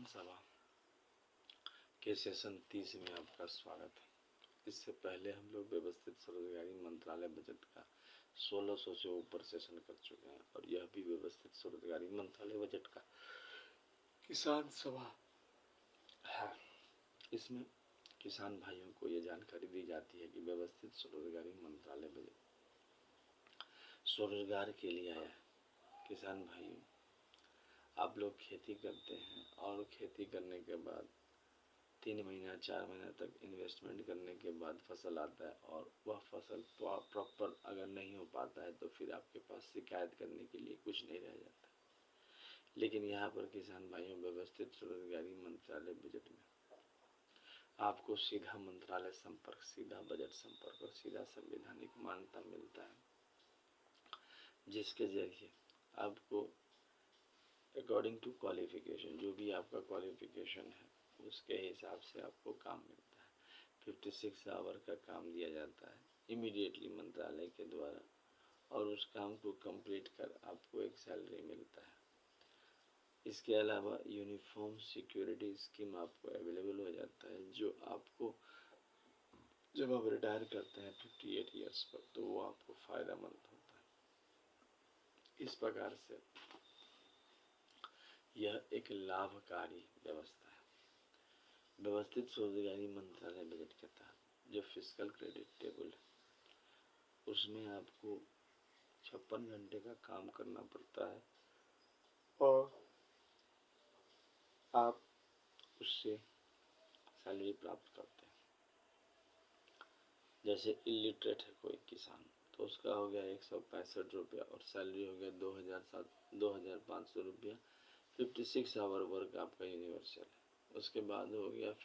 किसान सभा के सेशन 30 में आपका स्वागत है। इससे पहले हम लोग व्यवस्थित स्वरोजगारी मंत्रालय बजट का 1600 से ऊपर सेशन कर चुके हैं और यह भी व्यवस्थित स्वरोजगारी मंत्रालय बजट का किसान सभा है। इसमें किसान भाइयों को ये जानकारी दी जाती है कि व्यवस्थित स्वरोजगारी मंत्रालय बजट स्वरोजगार के लिए आया है। किसान भाइयों, आप लोग खेती करते हैं और खेती करने के बाद 3 महीना 4 महीना तक इन्वेस्टमेंट करने के बाद फसल आता है और वह फसल प्रॉपर अगर नहीं हो पाता है तो फिर आपके पास शिकायत करने के लिए कुछ नहीं रह जाता। लेकिन यहाँ पर किसान भाइयों, व्यवस्थित स्वरोजगारी मंत्रालय बजट में आपको सीधा मंत्रालय संपर्क, सीधा बजट संपर्क और सीधा संवैधानिक मान्यता मिलता है, जिसके जरिए आपको अकॉर्डिंग टू क्वालिफिकेशन, जो भी आपका क्वालिफिकेशन है उसके हिसाब से आपको काम मिलता है। 56 आवर का काम दिया जाता है इमीडिएटली मंत्रालय के द्वारा और उस काम को कंप्लीट कर आपको एक सैलरी मिलता है। इसके अलावा यूनिफॉर्म सिक्योरिटी स्कीम आपको अवेलेबल हो जाता है, जो आपको जब आप रिटायर करते हैं 58 ईयर्स पर तो वो आपको फ़ायदेमंद होता है। इस प्रकार से यह एक लाभकारी व्यवस्था है। व्यवस्थित स्वरोजगारी मंत्रालय बजट के तहत जो फिस्कल क्रेडिट टेबल है उसमें आपको 56 घंटे का काम करना पड़ता है और आप उससे सैलरी प्राप्त करते हैं। जैसे इलिटरेट है कोई किसान तो उसका हो गया 165 रुपया और सैलरी हो गया 2500 रुपया। 56 आवर वर्क आपका यूनिवर्सल है। उसके बाद हो गया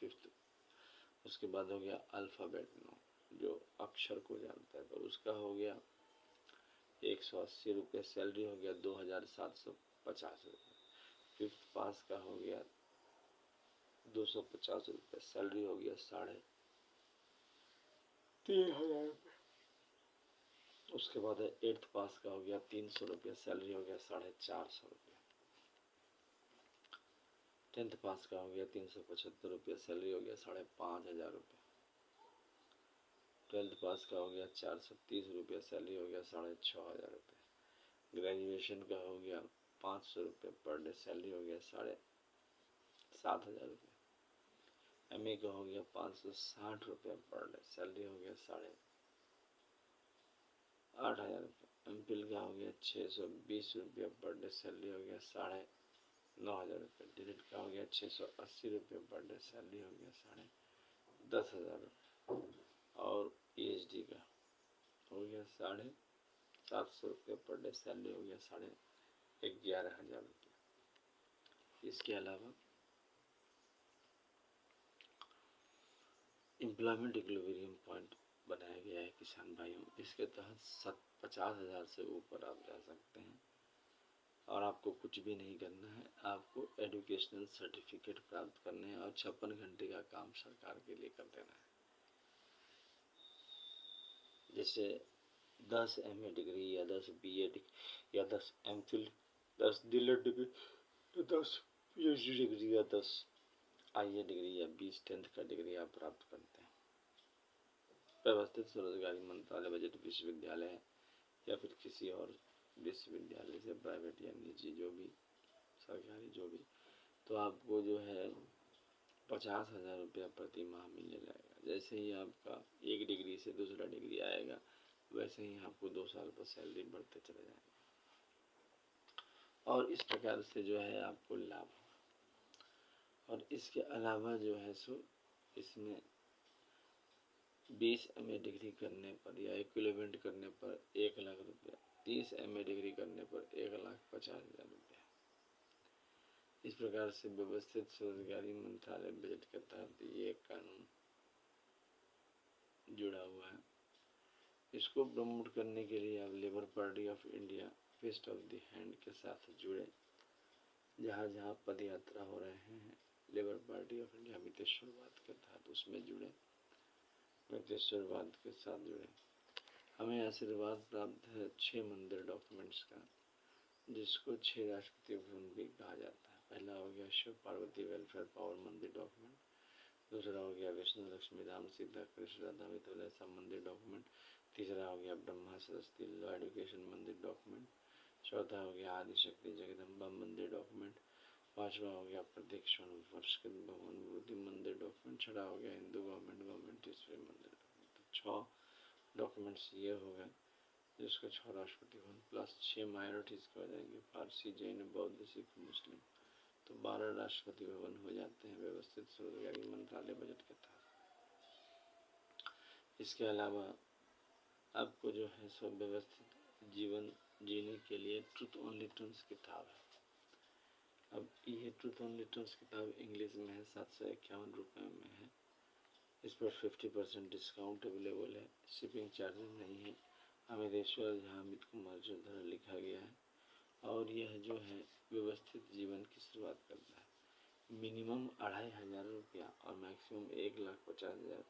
उसके बाद हो गया अल्फ़ाबेट नो, जो अक्षर को जानता है, तो उसका हो गया 180 रुपये, सैलरी हो गया 2750 रुपये। फिफ्थ पास का हो गया 250 रुपये, सैलरी हो गया 3500 रुपये। उसके बाद है 8th पास का हो गया 300 रुपये, सैलरी हो गया 450 रुपये। 10th पास का हो गया 375 रुपये, सैलरी हो गया 5500 रुपये। 12th पास का हो गया 430 रुपये, सैलरी हो गया 6500 रुपये। ग्रेजुएशन का हो गया 500 रुपये पर डे, सैलरी हो गया 7500 रुपये। MA का हो गया 560 रुपये पर डे, सैलरी हो गया 8500 रुपये। MPhil का हो गया 620 रुपये पर डे, सैलरी हो गया 9000 रुपये। डिलीट का हो गया 680 रुपये पर डे, सैलरी हो गया 10000 रुपये। और PhD का हो गया 750 रुपये पर डे, सैलरी हो गया 11500 रुपये। इसके अलावा एम्प्लॉयमेंट इक्विलिब्रियम पॉइंट बनाया गया है किसान भाइयों। इसके तहत 50,000 से ऊपर आप जा सकते हैं और आपको कुछ भी नहीं करना है। आपको एजुकेशनल सर्टिफिकेट प्राप्त करने हैं और 56 घंटे का काम सरकार के लिए कर देना है। जैसे 10 MA डिग्री या 10 BA डिग्री या 10 MPhil, 10 DLED degree, 10 PhD degree या 10 IA डिग्री या 20 10th का डिग्री आप प्राप्त करते हैं। व्यवस्थित स्वरोजगारी मंत्रालय बजट विश्वविद्यालय है या फिर किसी और विश्वविद्यालय से, प्राइवेट या निजी, जो भी सरकारी, जो भी, तो आपको जो है 50,000 रुपया प्रति माह मिलने लगेगा। जैसे ही आपका एक डिग्री से दूसरा डिग्री आएगा वैसे ही आपको 2 साल पर सैलरी बढ़ते चले जाएंगे और इस प्रकार से जो है आपको लाभ होगा। और इसके अलावा जो है सो इसमें 20 MA डिग्री करने पर या इक्विवेलेंट करने पर 1 लाख रुपया, 30 MA डिग्री करने पर 1,50,000 रुपया। इस प्रकार से व्यवस्थित स्वरोजगारी मंत्रालय बजट के तहत ये कानून जुड़ा हुआ है। इसको प्रमोट करने के लिए आप labour party of India fest of the hand के साथ जुड़े। जहाँ जहाँ पद यात्रा हो रहे हैं लेबर पार्टी ऑफ इंडिया मितेश्वरवाद के तहत उसमें जुड़े, मितेश्वरवाद के साथ जुड़े। हमें आशीर्वाद प्राप्त है 6 मंदिर डॉक्यूमेंट्स का, जिसको 6 राष्ट्रपति भवन भी कहा जाता है। पहला हो गया शिव पार्वती वेलफेयर पावर मंदिर डॉक्यूमेंट, दूसरा हो गया विष्णु लक्ष्मी राम सीता कृष्ण राधा मिथुन संबंधित डॉक्यूमेंट, तीसरा हो गया ब्रह्मा सरस्वती लॉ एजुकेशन मंदिर डॉक्यूमेंट, चौथा हो गया आदिशक्ति जगदम्बा मंदिर डॉक्यूमेंट, पांचवा हो गया प्रत्यक्षण वर्षकृत भवन बुद्धि मंदिर डॉक्यूमेंट, छठा हो गया हिंदू गवर्नमेंट ईश्वरी मंदिर डॉक्यूमेंट। तो 6 डॉक्यूमेंट्स ये हो गए, जिसको 6 राष्ट्रपति भवन प्लस 6 माइनॉरिटीज के हो जाएंगे, पारसी जैन बौद्ध सिख मुस्लिम, तो 12 राष्ट्रपति भवन हो जाते हैं व्यवस्थित स्वरोजगारी मंत्रालय बजट के तहत। इसके अलावा आपको जो है सब व्यवस्थित जीवन जीने के लिए ट्रुथ ओनली टर्म्स किताब है। अब ये ट्रुथ ओनली टर्म्स किताब इंग्लिश में है, 751 रुपये में है। इस पर 50% डिस्काउंट अवेलेबल है, शिपिंग चार्जेस नहीं है। अमितेश्वर झा अमित कुमार चौधरी लिखा गया है, और यह जो है व्यवस्थित जीवन की शुरुआत करता है। मिनिमम 2500 रुपया और मैक्सिमम 1,50,000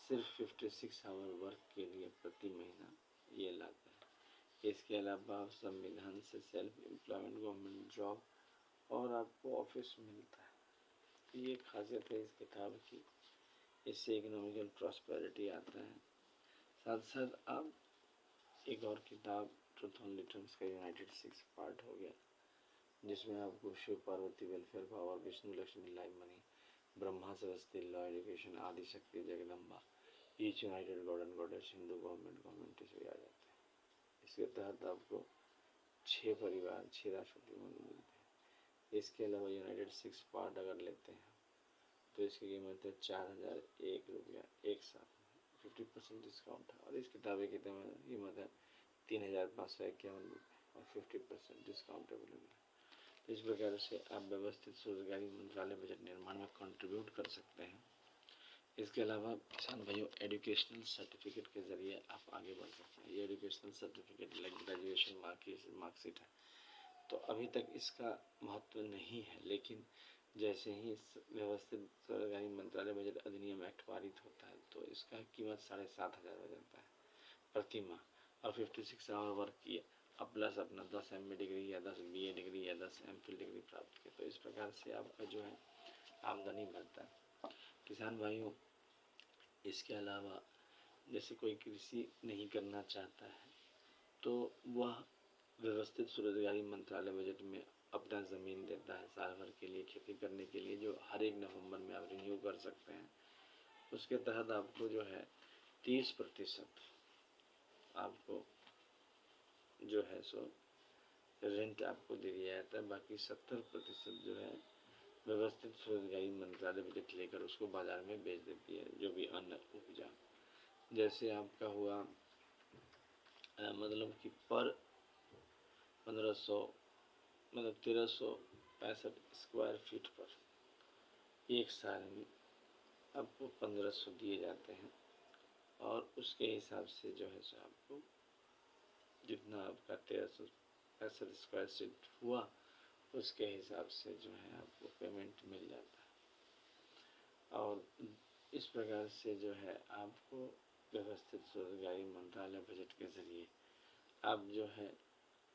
सिर्फ 56 आवर वर्क के लिए प्रति महीना ये लाता है। इसके अलावा संविधान से सेल्फ एम्प्लॉयमेंट गवर्नमेंट जॉब और आपको ऑफिस मिलता है। ये खासियत है इस किताब की, इससे इकोनॉमिकल प्रॉस्पेरिटी आता है। साथ साथ आप एक और किताब ट्रुथ ओनली टर्म्स का यूनाइटेड 6 पार्ट हो गया, जिसमें आपको Shiva Parvati welfare power Vishnu Lakshmi live money Brahma Saraswati law education Adishakti Jagdamba each united god and goddess Hindu government इसमें आ जाते हैं। इसके तहत आपको 6 परिवार 6 राष्ट्रपति भवन मिलते हैं। इसके अलावा यूनाइटेड 6 पार्ट अगर लेते हैं तो इसकी कीमत है 4001 रुपया एक साथ, 50% डिस्काउंट है। और इस किताब की कीमत है 3551 रुपये और 50% डिस्काउंट अवेलेबल है। तो इस प्रकार से आप व्यवस्थित स्वरोजगारी मंत्रालय बजट निर्माण में कंट्रीब्यूट कर सकते हैं। इसके अलावा किसान भाइयों एजुकेशनल सर्टिफिकेट के ज़रिए आप आगे बढ़ सकते हैं। ये educational certificate like graduation marksheet है, तो अभी तक इसका महत्व नहीं है, लेकिन जैसे ही व्यवस्थित स्वरोजगारी मंत्रालय बजट अधिनियम एक्ट पारित होता है तो इसका कीमत 7,500 हो जाता है प्रति माह, और 56 आवर वर्क किए अब प्लस अपना 10 MA डिग्री या 10 BA डिग्री या 10 MPhil डिग्री प्राप्त किए, तो इस प्रकार से आपका जो है आमदनी बढ़ता है। किसान भाइयों इसके अलावा जैसे कोई कृषि नहीं करना चाहता है तो वह व्यवस्थित स्वरोजगारी मंत्रालय बजट में अपना ज़मीन देता है साल भर के लिए खेती करने के लिए, जो हर 1 नवंबर में आप रिन्यू कर सकते हैं। उसके तहत आपको जो है 30% आपको जो है सो रेंट आपको दे दिया जाता है, बाकी 70% जो है व्यवस्थित स्वरोजगारी मंत्रालय बजट लेकर उसको बाजार में बेच देती है। जो भी अन्न उपजा जैसे आपका हुआ मतलब कि पर 1500 मतलब 1365 स्क्वायर फीट पर एक साल में आपको 1500 दिए जाते हैं, और उसके हिसाब से जो है सो आपको जितना आपका 1365 स्क्वायर फीट हुआ उसके हिसाब से जो है आपको पेमेंट मिल जाता है। और इस प्रकार से जो है आपको व्यवस्थित स्वरोजगारी मंत्रालय बजट के ज़रिए आप जो है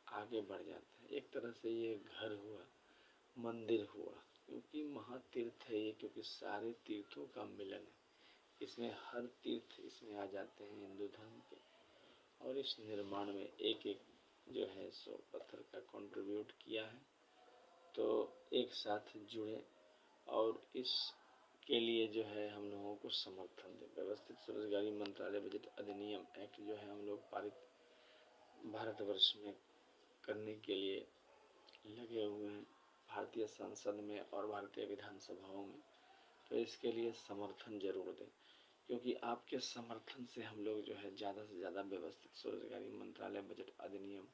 आगे बढ़ जाते हैं। एक तरह से ये घर हुआ, मंदिर हुआ, क्योंकि महातीर्थ है ये, क्योंकि सारे तीर्थों का मिलन है इसमें, हर तीर्थ इसमें आ जाते हैं हिंदू धर्म के, और इस निर्माण में एक एक जो है सो पत्थर का कंट्रीब्यूट किया है, तो एक साथ जुड़े और इसके लिए जो है हम लोगों को समर्थन दें। व्यवस्थित स्वरोजगारी मंत्रालय बजट अधिनियम एक्ट जो है हम लोग पारित भारतवर्ष में करने के लिए लगे हुए हैं भारतीय संसद में और भारतीय विधानसभाओं में, तो इसके लिए समर्थन जरूर दें, क्योंकि आपके समर्थन से हम लोग जो है ज़्यादा से ज़्यादा व्यवस्थित स्वरोजगारी मंत्रालय बजट अधिनियम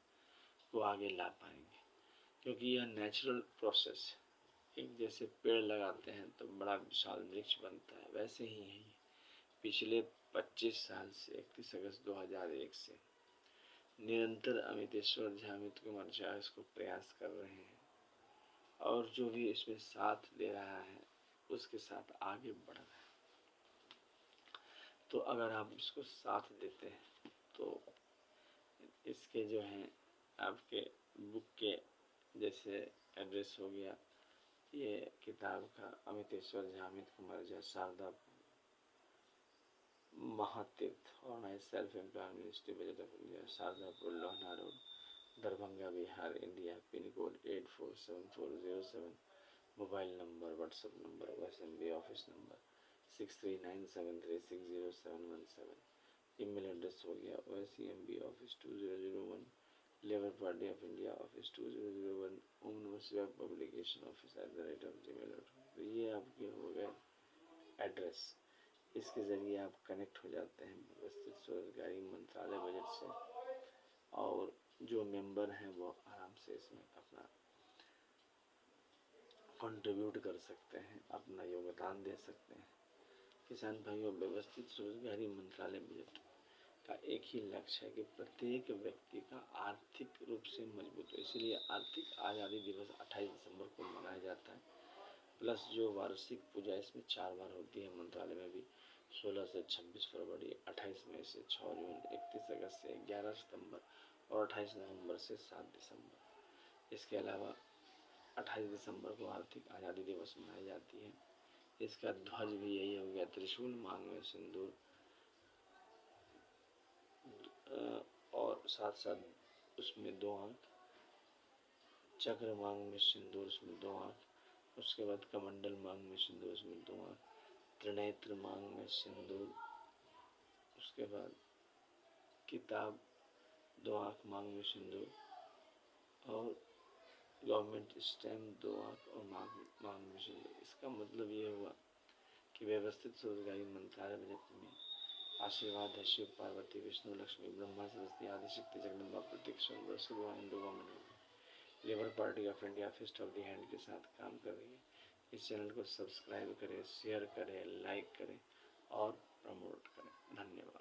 को आगे ला पाएंगे। क्योंकि यह नेचुरल प्रोसेस है, एक जैसे पेड़ लगाते हैं तो बड़ा विशाल वृक्ष बनता है, वैसे ही है पिछले 25 साल से 31 अगस्त 2001 से निरंतर अमितेश्वर झा अमित कुमार झा इसको प्रयास कर रहे हैं, और जो भी इसमें साथ दे रहा है उसके साथ आगे बढ़ रहा है। तो अगर आप इसको साथ देते हैं तो इसके जो हैं आपके बुक के जैसे एड्रेस हो गया, ये किताब का Amiteshwar Jha, Amit Kumar Jha, Sharda Mahatirth, organize self employment ministry, budget of India, Shardapur, Lohna road, Darbhanga, Bihar, India, pin code 847407, mobile number, WhatsApp number, OSMB office number 6397360717, email address हो गया OSMB office 2001, labour party of India office 2001, Om Namah Shivaya publication office @gmail.com। तो ये आपके हो गए एड्रेस। इसके ज़रिए आप कनेक्ट हो जाते हैं व्यवस्थित स्वरोजगारी मंत्रालय बजट से, और जो मेंबर हैं वो आराम से इसमें अपना कंट्रीब्यूट कर सकते हैं, अपना योगदान दे सकते हैं। किसान भाइयों, व्यवस्थित स्वरोजगारी मंत्रालय बजट का एक ही लक्ष्य है कि प्रत्येक व्यक्ति का आर्थिक रूप से मजबूत हो, इसलिए आर्थिक आज़ादी दिवस 28 दिसंबर को मनाया जाता है। प्लस जो वार्षिक पूजा इसमें 4 बार होती है मंत्रालय में भी, 16 से 26 फरवरी, 28 मई से 6 जून, 31 अगस्त से 11 सितंबर और 28 नवंबर से 7 दिसंबर। इसके अलावा 28 दिसंबर को आर्थिक आज़ादी दिवस मनाई जाती है। इसका ध्वज भी यही हो गया, त्रिशूल, मांग में सिंदूर, और साथ साथ उसमें 2 आंख, चक्र मांग में सिंदूर, उसमें 2 आंख, उसके बाद कमंडल मांग में सिंदूर, उसमें 2 आंख, त्रिनेत्र मांग में सिंदूर, उसके बाद किताब, 2 आंख मांग में सिंदूर, और गवर्नमेंट स्टैम्प, 2 आंख और मांग में सिंदूर। इसका मतलब ये हुआ कि व्यवस्थित स्वरोजगारी मंत्रालय बजट में आशीर्वाद है शिव पार्वती विष्णु लक्ष्मी ब्रह्मा सरस्वती आदि शक्ति जगदम्बा प्रतीक स्वयंवर सुबह Hindu government labour party of India fist of the hand के साथ काम कर रही है। इस चैनल को सब्सक्राइब करें, शेयर करें, लाइक करें और प्रमोट करें। धन्यवाद।